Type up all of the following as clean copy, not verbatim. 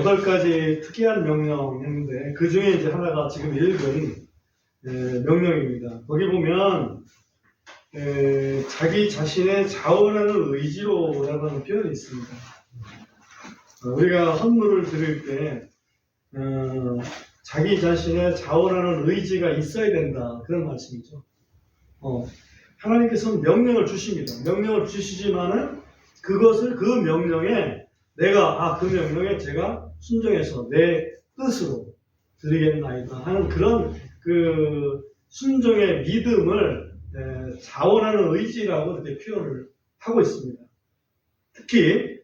8가지 특이한 명령인데 그 중에 이제 하나가 지금 읽은 명령입니다. 거기 보면 자기 자신의 자원하는 의지로라고 하는 표현이 있습니다. 우리가 헌물을 드릴 때 자기 자신의 자원하는 의지가 있어야 된다, 그런 말씀이죠. 하나님께서는 명령을 주십니다. 명령을 주시지만은 그것을 그 명령에 내가 그 명령에 제가 순종해서 내 뜻으로 드리겠나이다 하는 그런 그 순종의 믿음을 자원하는 의지라고 이렇게 표현을 하고 있습니다. 특히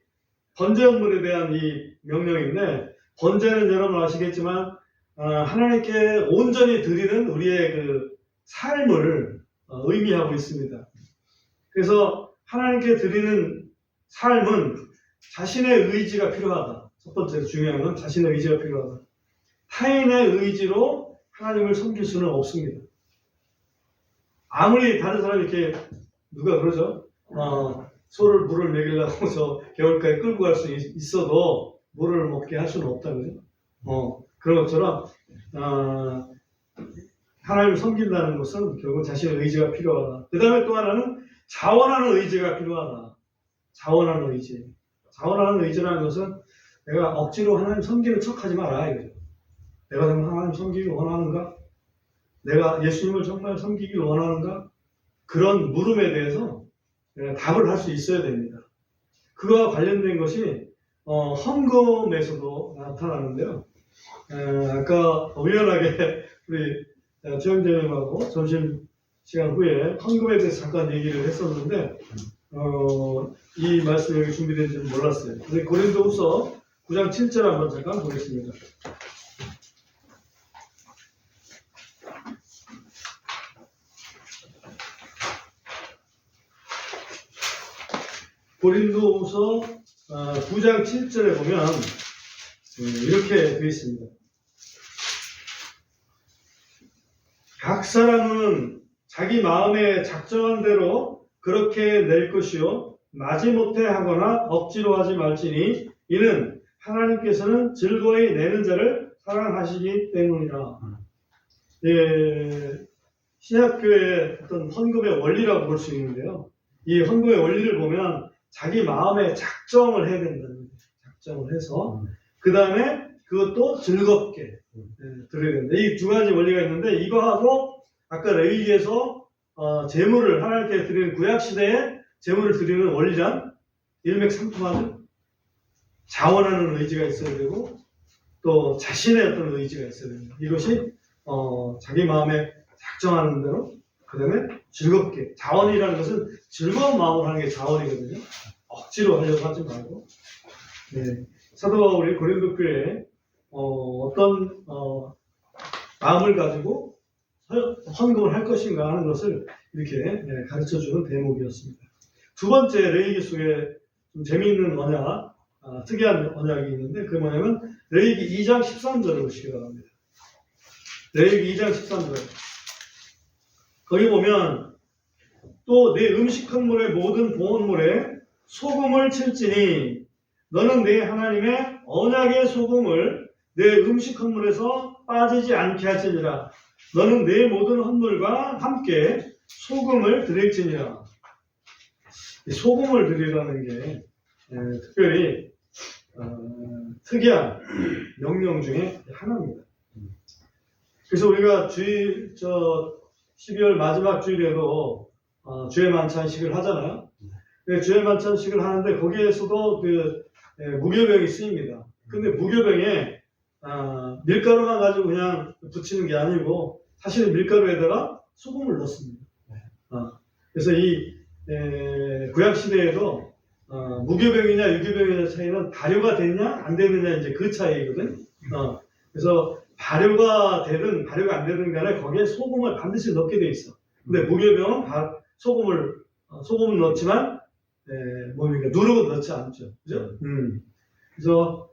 번제 헌물에 대한 이 명령인데, 번제는 여러분 아시겠지만 하나님께 온전히 드리는 우리의 그 삶을 의미하고 있습니다. 그래서 하나님께 드리는 삶은 자신의 의지가 필요하다. 첫 번째 중요한 건 자신의 의지가 필요하다. 타인의 의지로 하나님을 섬길 수는 없습니다. 아무리 다른 사람이 이렇게 누가 그러죠? 소를 물을 먹이려고 저 겨울가에 끌고 갈 수 있어도 물을 먹게 할 수는 없다, 그죠? 그런 것처럼 하나님을 섬긴다는 것은 결국 자신의 의지가 필요하다. 그 다음에 또 하나는 자원하는 의지가 필요하다. 자원하는 의지. 자원하는 의지라는 것은 내가 억지로 하나님 섬기는 척하지 마라, 이거죠. 내가 정말 하나님 섬기길 원하는가? 내가 예수님을 정말 섬기길 원하는가? 그런 물음에 대해서 답을 할 수 있어야 됩니다. 그거와 관련된 것이 헌금에서도 나타나는데요. 아까 우연하게 우리 지영재님하고 점심시간 후에 헌금에 대해서 잠깐 얘기를 했었는데 이 말씀이 여기 준비된 줄 몰랐어요. 근데 고린도후서 9장 7절 한번 잠깐 보겠습니다. 고린도후서 9장 7절에 보면 이렇게 되어 있습니다. 각 사람은 자기 마음에 작정한 대로 그렇게 낼 것이요 마지못해 하거나 억지로 하지 말지니 이는 하나님께서는 즐거이 내는 자를 사랑하시기 때문이라. 신약교의 어떤 헌금의 원리라고 볼 수 있는데요. 이 헌금의 원리를 보면 자기 마음에 작정을 해야 된다는 거예요. 작정을 해서 그 다음에 그것도 즐겁게 드려야 된다. 이 두 가지 원리가 있는데 이거하고 아까 레위기에서 제물을 하나님께 드리는 구약시대에 제물을 드리는 원리랑 일맥상통하죠. 자원하는 의지가 있어야 되고 또 자신의 어떤 의지가 있어야 됩니다. 이것이 자기 마음에 작정하는 대로 그 다음에 즐겁게. 자원이라는 것은 즐거운 마음으로 하는 게 자원이거든요. 억지로 하려고 하지 말고. 사도 바울이 고린도 교회에 어떤 마음을 가지고 헌금을 할 것인가 하는 것을 이렇게 가르쳐주는 대목이었습니다. 두 번째 레위기 속에 좀 재미있는 언약, 특이한 언약이 있는데 그게 뭐냐면 레위기 2장 13절을 보시기 바랍니다. 레위기 2장 13절. 거기 보면 또 내 음식헌물의 모든 봉헌물에 소금을 칠지니 너는 내 하나님의 언약의 소금을 내 음식헌물에서 빠지지 않게 할지니라. 너는 내 모든 헌물과 함께 소금을 드릴지니라. 소금을 드리라는 게 특별히 특이한 명령 중에 하나입니다. 그래서 우리가 12월 마지막 주일에도 주의 만찬식을 하잖아요. 주의 만찬식을 하는데 거기에서도 그 무교병이 쓰입니다. 근데 무교병에 밀가루만 가지고 그냥 붙이는 게 아니고 사실은 밀가루에다가 소금을 넣습니다. 그래서 이 구약시대에도 무교병이냐 유교병이냐 차이는 발효가 됐냐 안 되느냐 이제 그 차이거든. 그래서 발효가 되든 발효가 안 되든 간에 거기에 소금을 반드시 넣게 돼 있어. 근데 무교병은 소금을 넣지만 누룩은 넣지 않죠. 그죠? 그래서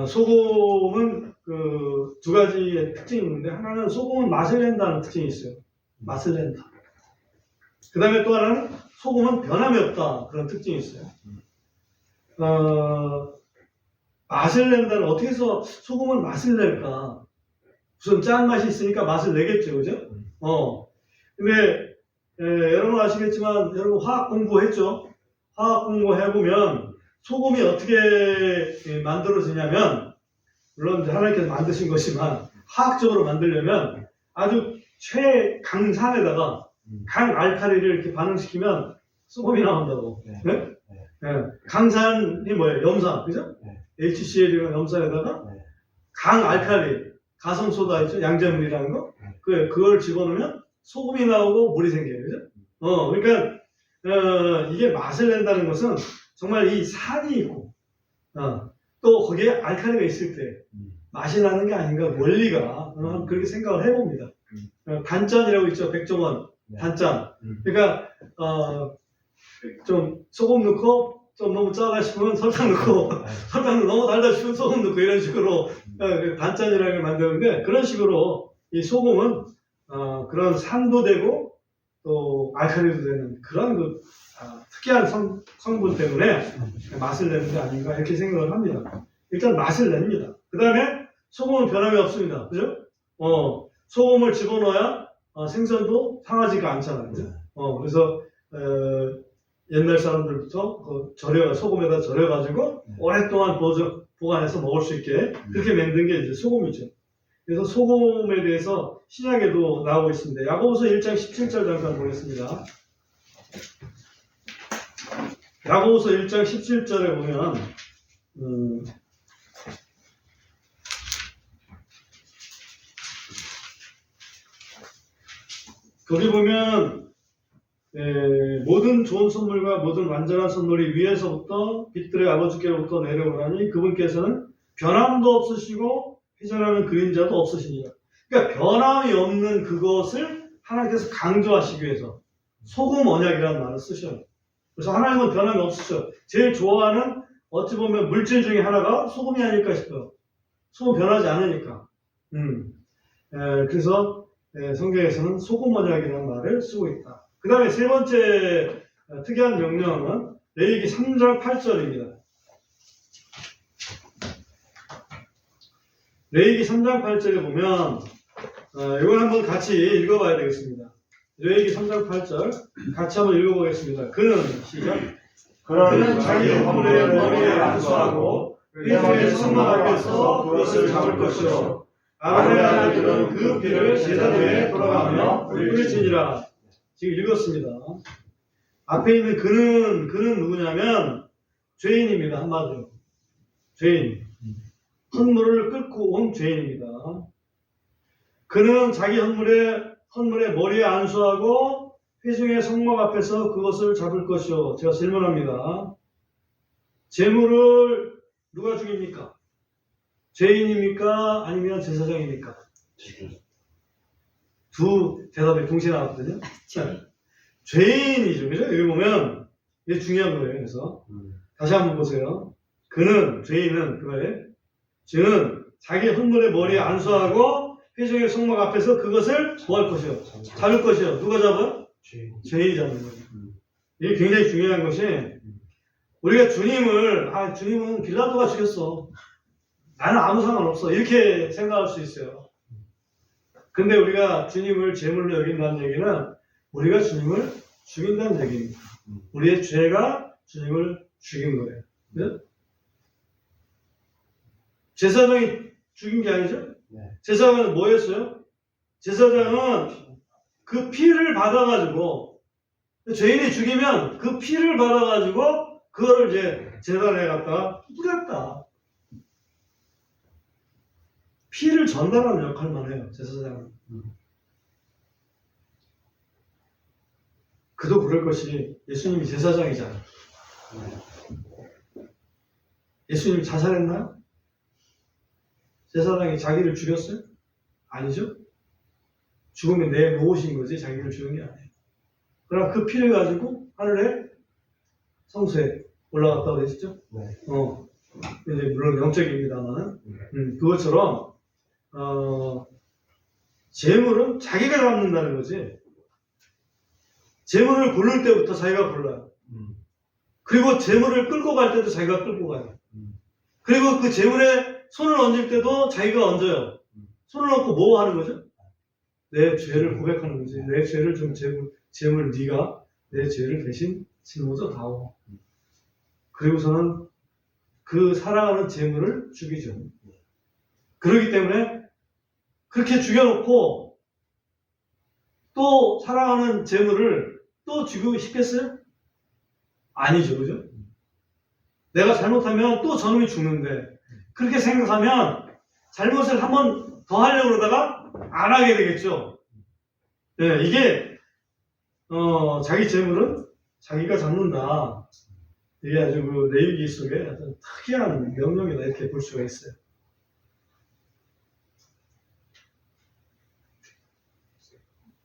소금은 그 두 가지의 특징이 있는데 하나는 소금은 맛을 낸다는 특징이 있어요. 맛을 낸다. 그 다음에 또 하나는 소금은 변함이 없다. 그런 특징이 있어요. 맛을 낸다는, 어떻게 해서 소금은 맛을 낼까? 우선 짠맛이 있으니까 맛을 내겠죠, 그죠? 근데, 여러분 아시겠지만, 여러분 화학 공부했죠? 화학 공부 해보면, 소금이 어떻게 만들어지냐면, 물론 하나님께서 만드신 것이지만, 화학적으로 만들려면 아주 최강산에다가 강알칼리를 이렇게 반응시키면 소금이 나온다고. 네? 강산이 뭐예요? 염산, 그죠? HCl이라는 염산에다가 강알칼리, 가성소다 있죠? 양잿물이라는 거? 그걸 집어넣으면 소금이 나오고 물이 생겨요. 그죠? 그러니까, 이게 맛을 낸다는 것은 정말 이 산이 있고, 또 거기에 알칼리가 있을 때 맛이 나는 게 아닌가, 원리가. 그렇게 생각을 해봅니다. 단짠이라고 있죠, 백종원. 단짠. 그러니까, 좀 소금 넣고, 좀 너무 짜다 싶으면 설탕 넣고, 설탕 너무 달다 싶으면 소금 넣고, 이런 식으로 단짠이라는 걸 만드는데, 그런 식으로 이 소금은, 그런 산도 되고, 또 알칼리도 되는 그런 특이한 성분 때문에 맛을 내는 게 아닌가, 이렇게 생각을 합니다. 일단 맛을 냅니다. 그 다음에 소금은 변함이 없습니다. 그죠? 소금을 집어넣어야 생선도 상하지가 않잖아요. 그죠? 그래서 옛날 사람들부터 소금에다 절여가지고 오랫동안 보관해서 먹을 수 있게 그렇게 만든 게 이제 소금이죠. 그래서 소금에 대해서 신약에도 나오고 있습니다. 야고보서 1장 17절 잠깐 보겠습니다. 야고보서 1장 17절에 보면 거기 보면 모든 좋은 선물과 모든 완전한 선물이 위에서부터 빛들의 아버지께로부터 내려오나니 그분께서는 변함도 없으시고 회전하는 그림자도 없으시니라. 그러니까 변함이 없는 그것을 하나님께서 강조하시기 위해서 소금 언약이라는 말을 쓰셔요. 그래서 하나님은 변함이 없으셔. 제일 좋아하는 어찌 보면 물질 중에 하나가 소금이 아닐까 싶어요. 소금 변하지 않으니까. 그래서 성경에서는 소금 언약이라는 말을 쓰고 있다. 그 다음에 세 번째 특이한 명령은 레위기 3장 8절입니다. 레위기 3장 8절에 보면 이걸 한번 같이 읽어봐야 되겠습니다. 레위기 3장 8절 같이 한번 읽어보겠습니다. 그는 시작. 그는 자기 허물의 머리에 안수하고 회중의 성막 앞에서 그것을 잡을 것이요 아론의 아들들은 그 피를 제사장에 돌아가며 뿌릴지니라. 지금 읽었습니다. 앞에 있는 그는 누구냐면 죄인입니다. 한마디로 죄인. 헌물을 끌고 온 죄인입니다. 그는 자기 헌물의 머리에 안수하고 회중의 성막 앞에서 그것을 잡을 것이요. 제가 질문합니다. 제물을 누가 죽입니까? 죄인입니까? 아니면 제사장입니까? 두 대답이 동시에 나왔거든요. 죄인이죠. 그죠? 여기 보면 이게 중요한 거예요. 그래서 다시 한번 보세요. 죄인은 그거예요. 저는 자기 헌물의 머리에 안수하고 회중의 성막 앞에서 그것을 뭐 할 것이요? 잡을 것이요. 누가 잡아요? 죄인이 잡는 거예요. 이게 굉장히 중요한 것이 우리가 주님은 빌라도가 죽였어. 나는 아무 상관없어. 이렇게 생각할 수 있어요. 근데 우리가 주님을 제물로 여긴다는 얘기는 우리가 주님을 죽인다는 얘기입니다. 우리의 죄가 주님을 죽인 거예요. 네? 제사장이 죽인 게 아니죠? 제사장은 뭐 했어요? 제사장은 그 피를 받아가지고 죄인이 죽이면 그 피를 받아가지고 그거를 이제 제단에 갖다가 뿌렸다. 피를 전달하는 역할만 해요, 제사장은. 그도 그럴 것이 예수님이 제사장이잖아요. 예수님이 자살했나요? 제사장이 자기를 죽였어요? 아니죠? 죽음에 내놓으신 거지 자기를 죽인 게 아니에요. 그러나 그 피를 가지고 하늘에 성소에 올라갔다고 되시죠? 이제 물론 영적입니다만 그것처럼 재물은 자기가 잡는다는 거지. 재물을 고를 때부터 자기가 골라요. 그리고 재물을 끌고 갈 때도 자기가 끌고 가요. 그리고 그 재물에 손을 얹을 때도 자기가 얹어요. 손을 얹고 뭐 하는 거죠? 내 죄를 고백하는 거지. 내 죄를 좀 재물 네가 내 죄를 대신 짊어져 다오. 그리고서는 그 사랑하는 재물을 죽이죠. 그렇기 때문에 그렇게 죽여놓고 또 사랑하는 재물을 또 죽이고 싶겠어요? 아니죠, 그죠? 내가 잘못하면 또 저놈이 죽는데 그렇게 생각하면 잘못을 한 번 더 하려고 그러다가 안 하게 되겠죠. 네, 이게 자기 재물은 자기가 잡는다. 이게 아주 그 레위기 속에 아주 특이한 명령이다 이렇게 볼 수가 있어요.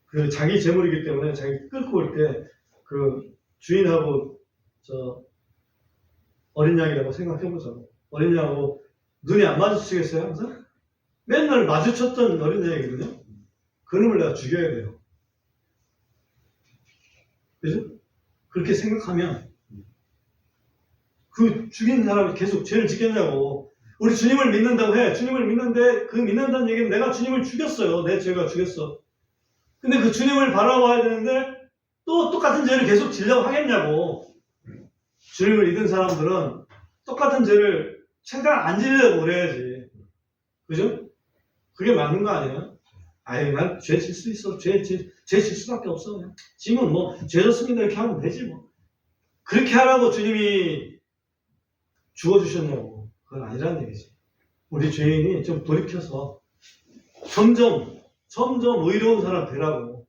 그 자기 재물이기 때문에 자기 끌고 올 때 그 주인하고 어린 양이라고 생각해보자고. 어린 양하고 눈이 안 마주치겠어요 항상? 맨날 마주쳤던 어린 양이거든요. 그놈을 내가 죽여야 돼요. 그죠? 그렇게 생각하면 그 죽인 사람이 계속 죄를 짓겠냐고. 우리 주님을 믿는다고 해. 주님을 믿는데 그 믿는다는 얘기는 내가 주님을 죽였어요. 내 죄가 죽였어. 근데 그 주님을 바라봐야 되는데 또 똑같은 죄를 계속 지려고 하겠냐고. 주님을 믿은 사람들은 똑같은 죄를 최대한 안 지려고 그래야지. 그죠? 그게 맞는 거 아니에요? 아유, 난 죄 질 수 있어. 죄 질 수밖에 없어. 그냥. 지금은 뭐, 죄 졌습니다. 이렇게 하면 되지 뭐. 그렇게 하라고 주님이 죽어주셨냐고. 그건 아니라는 얘기지. 우리 죄인이 좀 돌이켜서 점점 의로운 사람 되라고.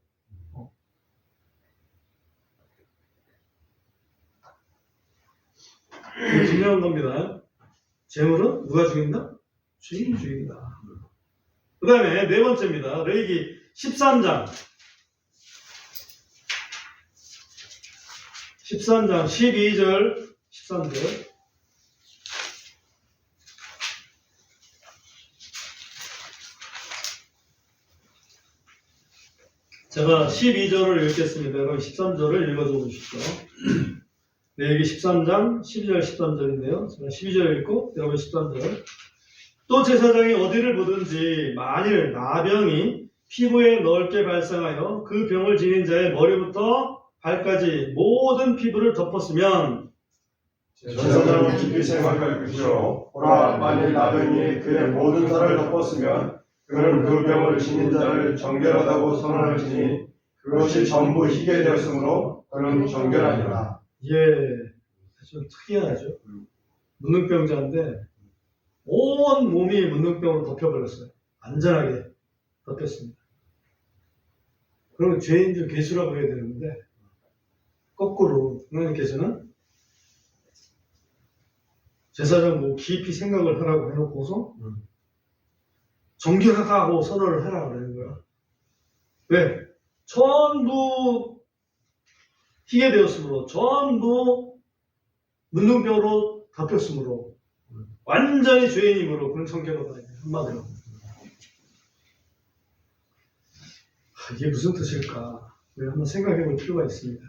이게 중요한 겁니다. 재물은 누가 죽인다? 주인이 죽인다. 그 다음에 네 번째입니다. 레위기 13장 12절 13절 제가 12절을 읽겠습니다. 그럼 13절을 읽어줘 보십시오. 레위기 13장 12절 13절인데요. 제가 12절 읽고 여러분 13절. 또 제사장이 어디를 보든지 만일 나병이 피부에 넓게 발생하여 그 병을 지닌 자의 머리부터 발까지 모든 피부를 덮었으면 제사장이 깊이 생각할 것이요 보라 만일 나병이 그의 모든 살을 덮었으면 그는 그 병을 지닌 자를 정결하다고 선언할지니 그것이 전부 희게 되었으므로 그는 정결하니라. 예, 좀 특이하죠. 문둥병자인데 온 몸이 문둥병으로 덮여버렸어요. 안전하게 덮였습니다. 그러면 죄인 중 괴수라고 해야 되는데 거꾸로 하나님께서는 제사장 뭐 깊이 생각을 하라고 해놓고서 정결하다고 선언을 하라고 그러는 거야. 왜? 전부 희게 되었으므로 전부 문둥병으로 덮였으므로 완전히 죄인이므로 그런 정결하다. 한마디로. 이게 무슨 뜻일까? 우리 한번 생각해 볼 필요가 있습니다.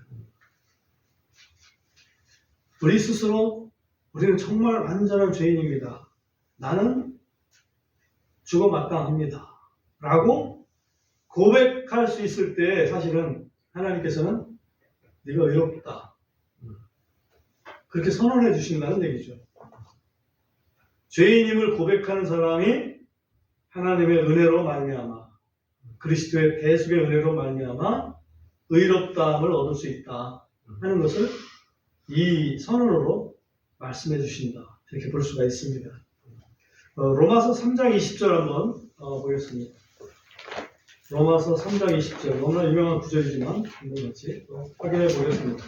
우리 스스로 우리는 정말 완전한 죄인입니다. 나는 죽어 마땅합니다. 라고 고백할 수 있을 때 사실은 하나님께서는 네가 의롭다. 그렇게 선언해 주신다는 얘기죠. 죄인임을 고백하는 사람이 하나님의 은혜로 말미암아 그리스도의 대속의 은혜로 말미암아 의롭다함을 얻을 수 있다 하는 것을 이 선언으로 말씀해 주신다. 이렇게 볼 수가 있습니다. 로마서 3장 20절 한번 보겠습니다. 로마서 3장 20절 너무나 유명한 구절이지만 한번 같이 확인해 보겠습니다.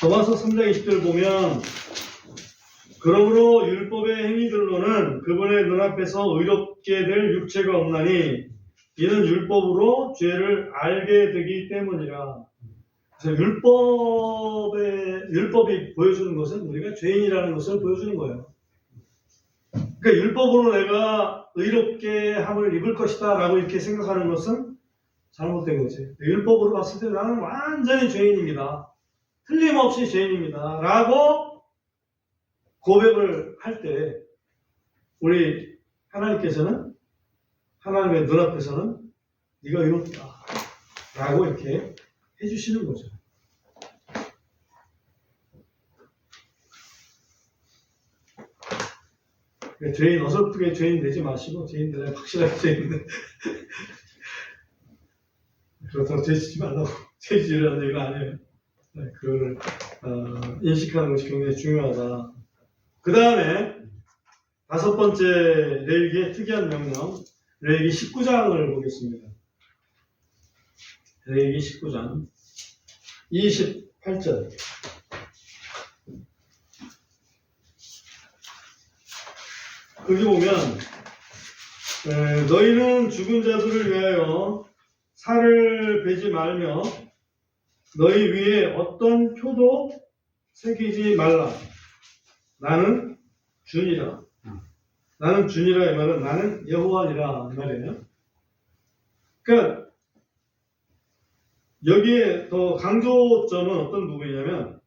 로마서 3장 20절 보면 그러므로 율법의 행위들로는 그분의 눈앞에서 의롭게 될 육체가 없나니 이는 율법으로 죄를 알게 되기 때문이라. 그래서 율법이 보여주는 것은 우리가 죄인이라는 것을 보여주는 거예요. 그러니까 율법으로 내가 의롭게 함을 입을 것이다 라고 이렇게 생각하는 것은 잘못된 거지. 율법으로 봤을 때 나는 완전히 죄인입니다. 틀림없이 죄인입니다. 라고 고백을 할 때 우리 하나님께서는 하나님의 눈앞에서는 네가 의롭다 라고 이렇게 해주시는 거죠. 죄인 어설프게 죄인 되지 마시고 죄인들은 확실하게 죄인들 그렇다고 죄 짓지 말라고 죄 지으라는 얘기가 아니에요. 그거를 인식하는 것이 굉장히 중요하다. 그 다음에 5번째 레위기의 특이한 명령 레위기 19장을 보겠습니다. 레위기 19장 28절 여기 보면 너희는 죽은 자들을 위하여 살을 베지 말며 너희 위에 어떤 표도 새기지 말라. 나는 주니라. 나는 주니라 이 말은 나는 여호와니라 이 말이에요. 그러니까 여기에 더 강조점은 어떤 부분이냐면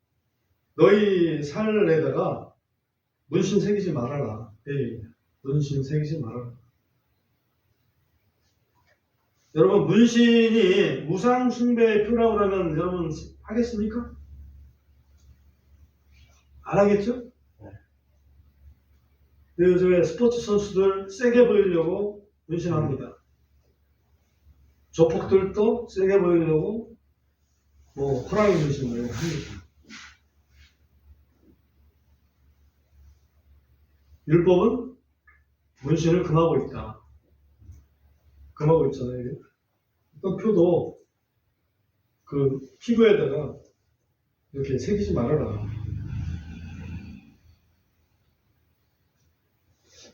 너희 살에다가 문신 새기지 말아라. 문신 새기지 말아라. 여러분 문신이 우상 숭배의 표라고 하면 여러분 하겠습니까? 안 하겠죠? 요즘에 스포츠 선수들 세게 보이려고 문신합니다. 조폭들도 세게 보이려고 호랑이 문신을 합니다. 율법은 문신을 금하고 있다. 금하고 있잖아요. 어떤 표도 그 피부에다가 이렇게 새기지 말아라.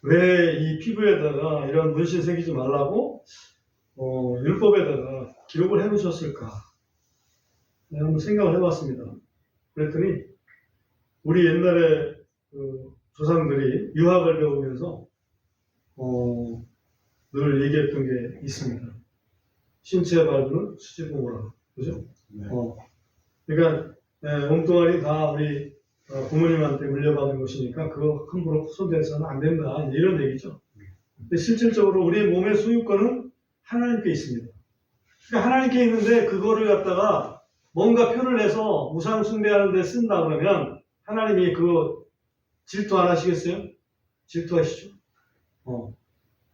왜 이 피부에다가 이런 문신 새기지 말라고 율법에다가 기록을 해놓으셨을까? 내가 한번 생각을 해봤습니다. 그랬더니 우리 옛날에 그 조상들이 유학을 배우면서 늘 얘기했던 게 있습니다. 신체 발부는 수지보고라. 그죠? 네. 그러니까 몸뚱아리 다 우리 부모님한테 물려받은 것이니까 그거 함부로 손대서는 안 된다. 이런 얘기죠. 근데 실질적으로 우리 몸의 소유권은 하나님께 있습니다. 그러니까 하나님께 있는데 그거를 갖다가 뭔가 표를 내서 우상 숭배하는 데 쓴다 그러면 하나님이 그거 질투 안 하시겠어요? 질투하시죠.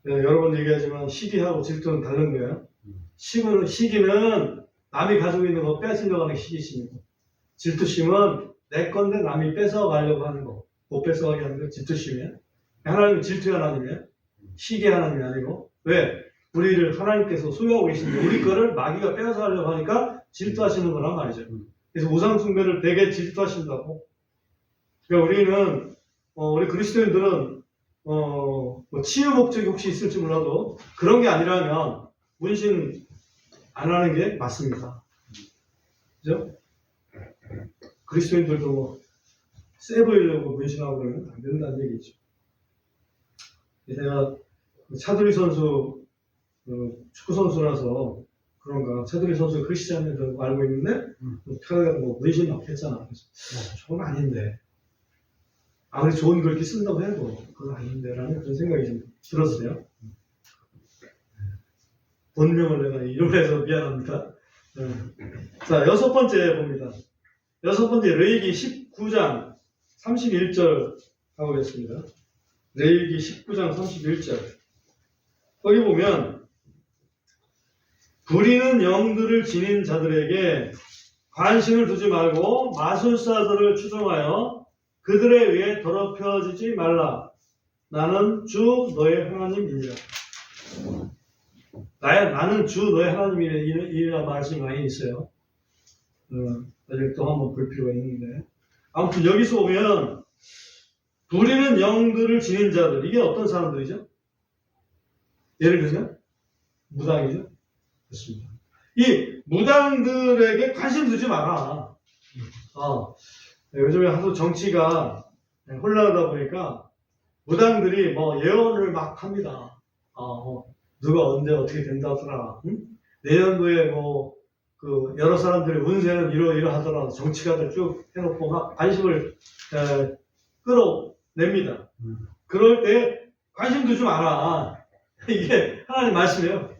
여러 번 얘기하지만 시기하고 질투는 다른 거예요. 시기는 남이 가지고 있는 거 뺏으려고 하는 시기심이고, 질투심은 내 건데 남이 뺏어가려고 하는 거, 못 뺏어가게 하는 거 질투심이에요. 하나님은 질투의 하나님이에요. 시기의 하나님이 아니고. 왜? 우리를 하나님께서 소유하고 계신데 우리 거를 마귀가 뺏어가려고 하니까 질투하시는 거란 말이죠. 그래서 우상 숭배를 되게 질투하신다고. 그러니까 우리는 우리 그리스도인들은 치유 목적이 혹시 있을지 몰라도 그런 게 아니라면 문신 안 하는 게 맞습니다. 그죠? 그리스도인들도 세 보이려고 문신하고 그러면 안 된다는 얘기죠. 제가 차두리 선수 축구 선수라서 그런가 차두리 선수 크리스찬을 알고 있는데 문신 막 했잖아. 그래서 저건 아닌데. 아무리 좋은 걸 이렇게 쓴다고 해도 그건 아닌데 라는 그런 생각이 좀 들었어요. 본명을 내가 이름을 해서 미안합니다. 자, 6번째 봅니다. 6번째 레위기 19장 31절 가보겠습니다. 레위기 19장 31절 거기 보면 부리는 영들을 지닌 자들에게 관심을 두지 말고 마술사들을 추종하여 그들에 의해 더럽혀지지 말라. 나는 주 너의 하나님이니라. 나는 주 너의 하나님이라 말씀이 많이 있어요. 나중에 또 한번 볼 필요가 있는데. 아무튼 여기서 보면 부리는 영들을 지닌 자들, 이게 어떤 사람들이죠? 예를 들면 무당이죠. 그렇습니다. 이 무당들에게 관심 두지 마라. 요즘에 하도 정치가 혼란하다 보니까 무당들이 예언을 막 합니다. 누가 언제 어떻게 된다더라. 내년도에 뭐 그 여러 사람들의 운세는 이러하더라 정치가들 쭉 해놓고 막 관심을 끌어냅니다. 그럴 때 관심도 좀 알아. 이게 하나님 말씀이에요.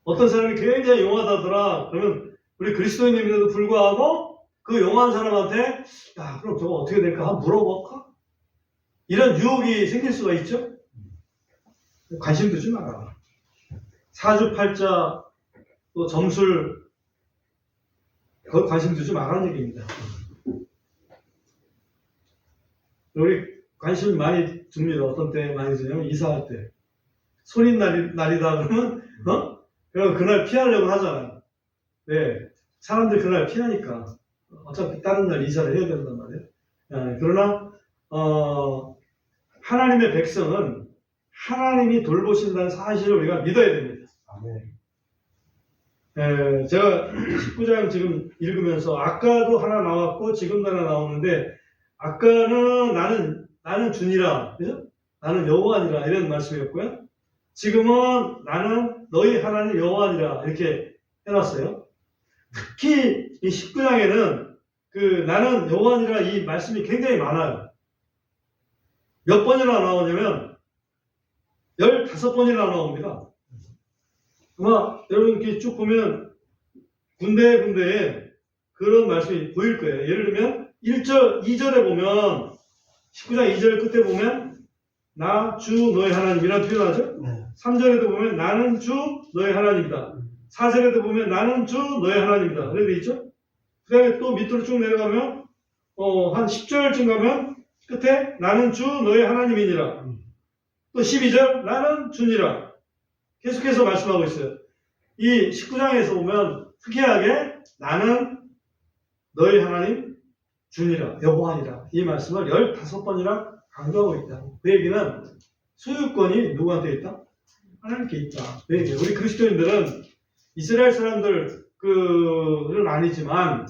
어떤 사람이 굉장히 용하다더라. 그러면 우리 그리스도인임에도 불구하고 그 용한 사람한테 야 그럼 저거 어떻게 될까 한번 물어볼까? 이런 유혹이 생길 수가 있죠. 관심도 좀 알아. 사주팔자 또 점술 그 관심도 좀 알아는 얘기입니다. 우리 관심 많이 줍니다. 어떤 때 많이 주냐면 이사할 때 손님 날이다 그러면 그럼 그날 피하려고 하잖아요. 네, 사람들 그날 피하니까 어차피 다른 날 이사를 해야 된단 말이에요. 그러나 하나님의 백성은 하나님이 돌보신다는 사실을 우리가 믿어야 됩니다. 제가 19장 지금 읽으면서 아까도 하나 나왔고 지금도 하나 나오는데 아까는 나는 주니라, 그죠? 나는 여호와니라 이런 말씀이었고요. 지금은 나는 너희 하나님 여호와니라 이렇게 해놨어요. 특히 이 19장에는 그 나는 여호와니라 이 말씀이 굉장히 많아요. 몇 번이나 나오냐면 15번이나 나옵니다. 아마 여러분 이렇게 쭉 보면 군데군데에 그런 말씀이 보일 거예요. 예를 들면 1절, 2절에 보면 19장 2절 끝에 보면 나 주 너의 하나님이라는 표현하죠. 3절에도 보면 나는 주 너의 하나님이다. 4절에도 보면 나는 주 너의 하나님이다. 그래 돼 있죠. 그 다음에 또 밑으로 쭉 내려가면 한 10절쯤 가면 끝에 나는 주 너의 하나님이니라. 또 12절 나는 주니라. 계속해서 말씀하고 있어요. 이 19장에서 보면 특이하게 나는 너희 하나님 주니라 여호와니라 이 말씀을 15번이나 강조하고 있다. 그 얘기는 소유권이 누구한테 있다? 하나님께 있다. 그 얘기예요. 우리 그리스도인들은 이스라엘 사람들은 아니지만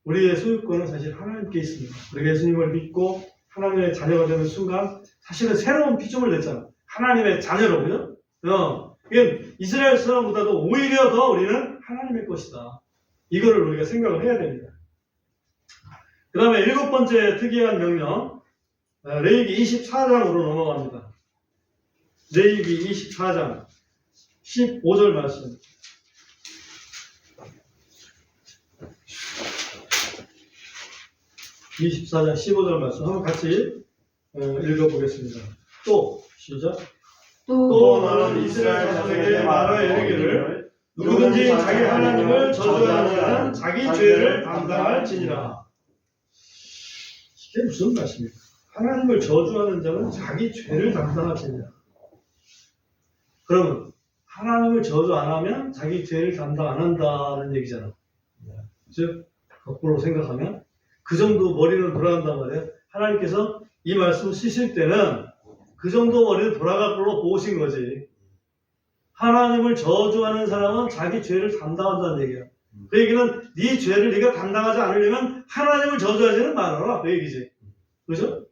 우리의 소유권은 사실 하나님께 있습니다. 우리가 예수님을 믿고 하나님의 자녀가 되는 순간 사실은 새로운 피조물 됐잖아. 하나님의 자녀로, 그죠? 이게 이스라엘 사람보다도 오히려 더 우리는 하나님의 것이다. 이거를 우리가 생각을 해야 됩니다. 그 다음에 7번째 특이한 명령, 레위기 24장으로 넘어갑니다. 레위기 24장 15절 말씀. 24장 15절 말씀 한번 같이 읽어보겠습니다. 또 시작. 또 너는 이스라엘 자손에게 말하여 이르기를 누구든지 자기 하나님을 저주하는 자는 자기 죄를 담당할지니라. 이게 무슨 말씀입니까? 하나님을 저주하는 자는 자기 죄를 담당할지니라. 그러면 하나님을 저주 안 하면 자기 죄를 담당 안 한다는 얘기잖아. 즉 거꾸로 생각하면 그 정도 머리는 돌아간단 말이에요. 하나님께서 이 말씀을 쓰실 때는 그 정도 머리는 돌아갈 걸로 보신 거지. 하나님을 저주하는 사람은 자기 죄를 담당한다는 얘기야. 그 얘기는 네 죄를 네가 감당하지 않으려면 하나님을 저주하지는 말아라. 그 얘기지. 그죠?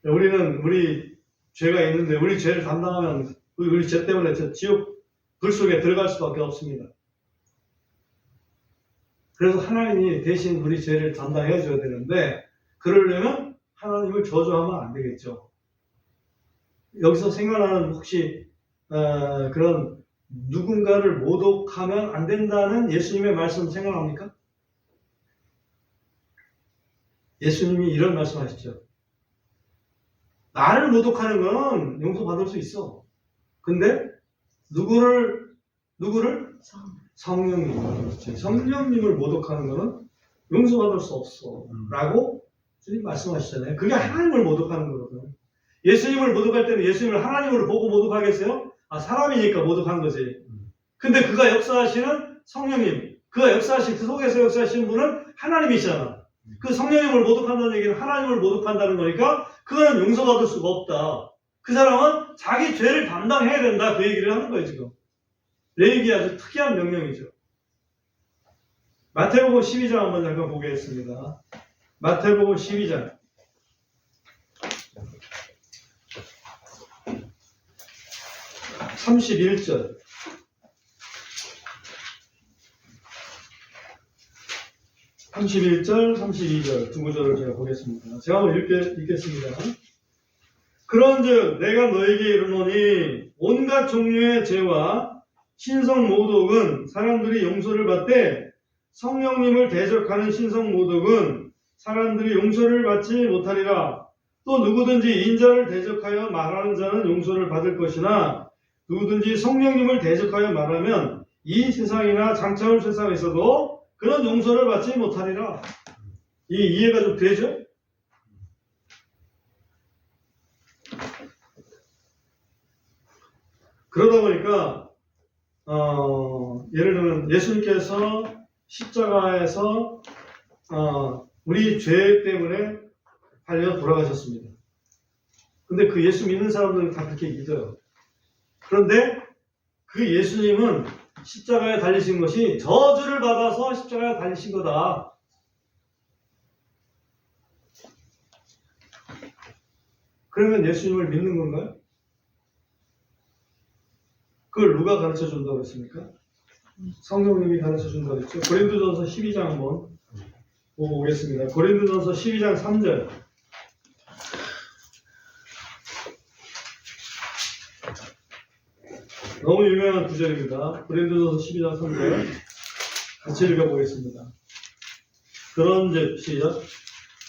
우리 죄가 있는데 우리 죄를 담당하면 우리 죄 때문에 저 지옥 불 속에 들어갈 수밖에 없습니다. 그래서 하나님이 대신 우리 죄를 담당해 줘야 되는데 그러려면 하나님을 저주하면 안 되겠죠. 여기서 생각나는 혹시 그런 누군가를 모독하면 안 된다는 예수님의 말씀 생각납니까? 예수님이 이런 말씀하셨죠. 나를 모독하는 건 용서받을 수 있어. 근데 누구를 성령님을 모독하는 거는 용서받을 수 없어. 라고 주님 말씀하시잖아요. 그게 하나님을 모독하는 거거든. 예수님을 모독할 때는 예수님을 하나님으로 보고 모독하겠어요? 사람이니까 모독한 거지. 근데 그가 역사하시는 성령님, 그가 역사하신 그 속에서 역사하시는 분은 하나님이시잖아. 그 성령님을 모독한다는 얘기는 하나님을 모독한다는 거니까 그거는 용서받을 수가 없다. 그 사람은 자기 죄를 담당해야 된다. 그 얘기를 하는 거예요, 지금. 레위기 아주 특이한 명령이죠. 마태복음 12장 한번 잠깐 보겠습니다. 마태복음 12장. (31절) 31절, 32절 두 구절을 제가 보겠습니다. 제가 한번 읽겠습니다. 그런즉 내가 너에게 이르노니 온갖 종류의 죄와 신성 모독은 사람들이 용서를 받되 성령님을 대적하는 신성 모독은 사람들이 용서를 받지 못하리라. 또 누구든지 인자를 대적하여 말하는 자는 용서를 받을 것이나 누구든지 성령님을 대적하여 말하면 이 세상이나 장차올 세상에서도 그런 용서를 받지 못하리라. 이해가 좀 되죠? 그러다 보니까 예를 들면 예수님께서 십자가에서 우리 죄 때문에 달려 돌아가셨습니다. 근데 그 예수 믿는 사람들은 다 그렇게 믿어요. 그런데 그 예수님은 십자가에 달리신 것이 저주를 받아서 십자가에 달리신 거다. 그러면 예수님을 믿는 건가요? 그걸 누가 가르쳐 준다고 했습니까? 성령님이 가르쳐 준다고 했죠. 고린도전서 12장 한번 보고 오겠습니다. 고린도전서 12장 3절. 너무 유명한 구절입니다. 고린도전서 12장 3절 같이 읽어보겠습니다. 그런즉 시작.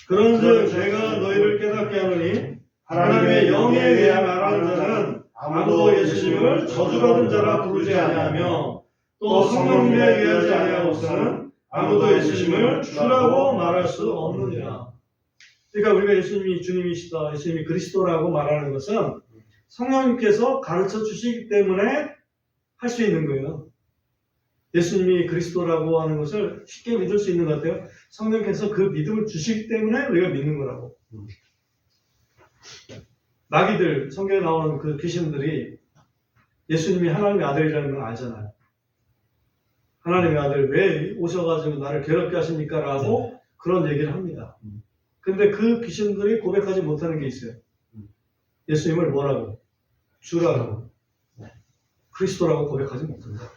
그런즉 내가 너희를 깨닫게 하노니 하나님의 영에 의해 말하는 자는 아무도 예수님을 저주받은 자라 부르지 아니하며 또 성령님에 의하지 아니하고서는 아무도 예수님을 주라고 말할 수 없느니라. 그러니까 우리가 예수님이 주님이시다, 예수님이 그리스도라고 말하는 것은 성령님께서 가르쳐 주시기 때문에 할 수 있는 거예요. 예수님이 그리스도라고 하는 것을 쉽게 믿을 수 있는 것 같아요. 성령께서 그 믿음을 주시기 때문에 우리가 믿는 거라고. 마귀들, 성경에 나오는 그 귀신들이 예수님이 하나님의 아들이라는 걸 알잖아요. 하나님의 아들 왜 오셔가지고 나를 괴롭게 하십니까? 라고 그런 얘기를 합니다. 근데 그 귀신들이 고백하지 못하는 게 있어요. 예수님을 뭐라고? 주라고. 그리스도라고 고백하지 못한다.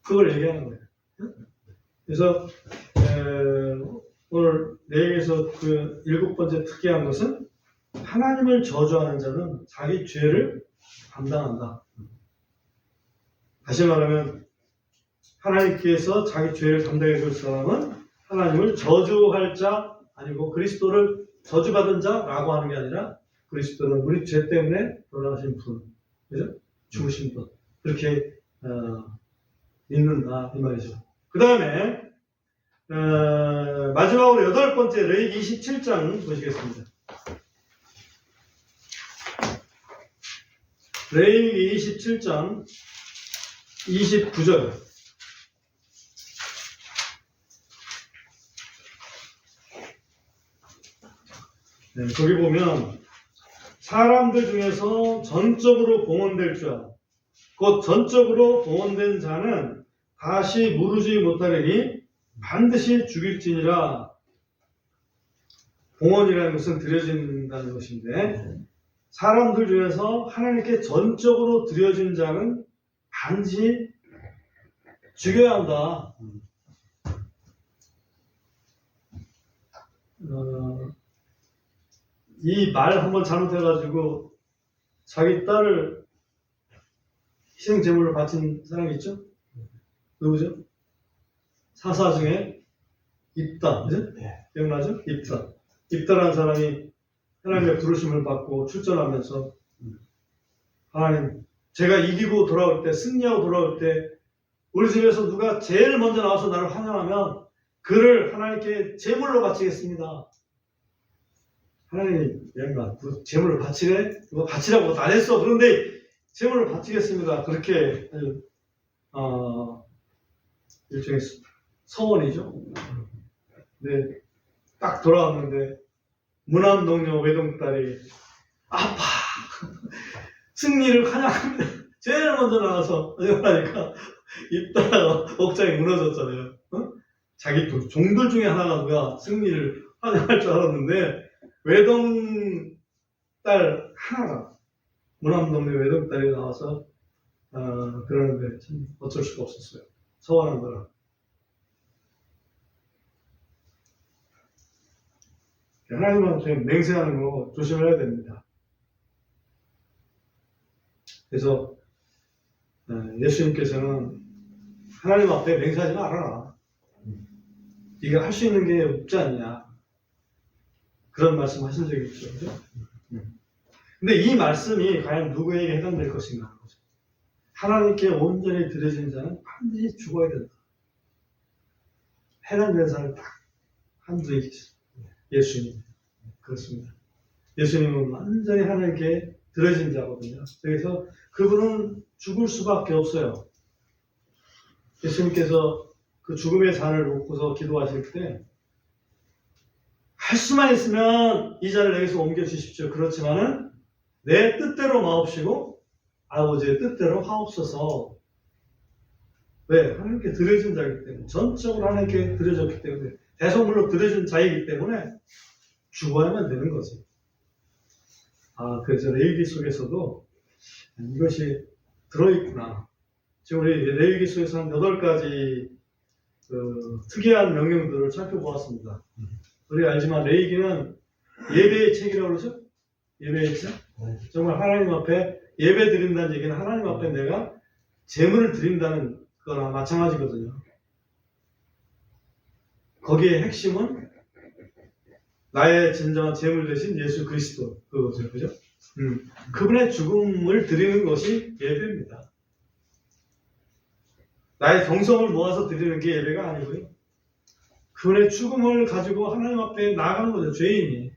그걸 얘기하는 거예요. 그래서 오늘 내용에서 그 7번째 특이한 것은 하나님을 저주하는 자는 자기 죄를 감당한다. 다시 말하면 하나님께서 자기 죄를 담당해 줄 사람은 하나님을 저주할 자 아니고 그리스도를 저주받은 자라고 하는 게 아니라 그리스도는 우리 죄 때문에 돌아가신 분, 그죠? 죽으신 분, 그렇게 믿는다 이 말이죠. 그 다음에 마지막으로 8번째 레위기 27장 보시겠습니다. 레위기 27장 29절. 네, 거기 보면 사람들 중에서 전적으로 봉헌될 자, 곧 전적으로 봉헌된 자는 다시 무르지 못하리니 반드시 죽일지니라. 봉헌이라는 것은 드려진다는 것인데 사람들 중에서 하나님께 전적으로 드려진 자는 반드시 죽여야 한다. 이 말 한번 잘못해가지고 자기 딸을 희생제물로 바친 사람이 있죠? 누구죠? 사사 중에 입다, 그죠? 기억나죠? 입다. 입다라는 사람이 하나님의 부르심을 받고 출전하면서 하나님, 제가 이기고 돌아올 때, 승리하고 돌아올 때 우리 집에서 누가 제일 먼저 나와서 나를 환영하면 그를 하나님께 제물로 바치겠습니다. 하나님이 얘가 제물을 바치래? 이거 바치라고 안 했어. 그런데 제물을 바치겠습니다. 그렇게 일종의 서원이죠. 근데 딱 돌아왔는데 무남동녀 외동딸이 아빠 승리를 환영합니다. 제일 먼저 나와서 환영하니까 입다가 억장이 무너졌잖아요. 자기 종들 중에 하나가 누가 승리를 환영할 줄 알았는데 외동딸 하나가 무남동네 외동딸이 나와서 그러는데 참 어쩔 수가 없었어요. 서원한 거라. 하나님 앞에 맹세하는 거 조심해야 됩니다. 그래서 예수님께서는 하나님 앞에 맹세하지 말아라. 네가 할 수 있는 게 없지 않냐. 그런 말씀 하신 적이 있죠. 그죠? 근데 이 말씀이 과연 누구에게 해당될 것인가 하는 거죠. 하나님께 온전히 드려진 자는 반드시 죽어야 된다. 해당되는 사람이 딱 한두 계시죠. 예수님. 그렇습니다. 예수님은 완전히 하나님께 드려진 자거든요. 그래서 그분은 죽을 수밖에 없어요. 예수님께서 그 죽음의 잔을 놓고서 기도하실 때 할 수만 있으면 이 잔을 내게서 옮겨 주십시오. 그렇지만은 내 뜻대로 마옵시고 아버지의 뜻대로 하옵소서. 왜? 하나님께 드려진 자이기 때문에, 전적으로 하나님께 드려졌기 때문에, 대성물로 드려진 자이기 때문에 죽어야만 되는 거지. 그래서 레위기 속에서도 이것이 들어있구나. 지금 우리 레위기 속에서 한 8가지 특이한 명령들을 살펴보았습니다. 우리가 알지만 레위기는 예배의 책이라고 그러죠? 예배의 책? 정말 하나님 앞에 예배 드린다는 얘기는 하나님 앞에 내가 제물을 드린다는 거나 마찬가지거든요. 거기에 핵심은 나의 진정한 제물 대신 예수 그리스도 그거죠, 그죠? 그분의 죽음을 드리는 것이 예배입니다. 나의 정성을 모아서 드리는 게 예배가 아니고요. 그분의 죽음을 가지고 하나님 앞에 나가는 거죠. 죄인이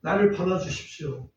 나를 받아주십시오.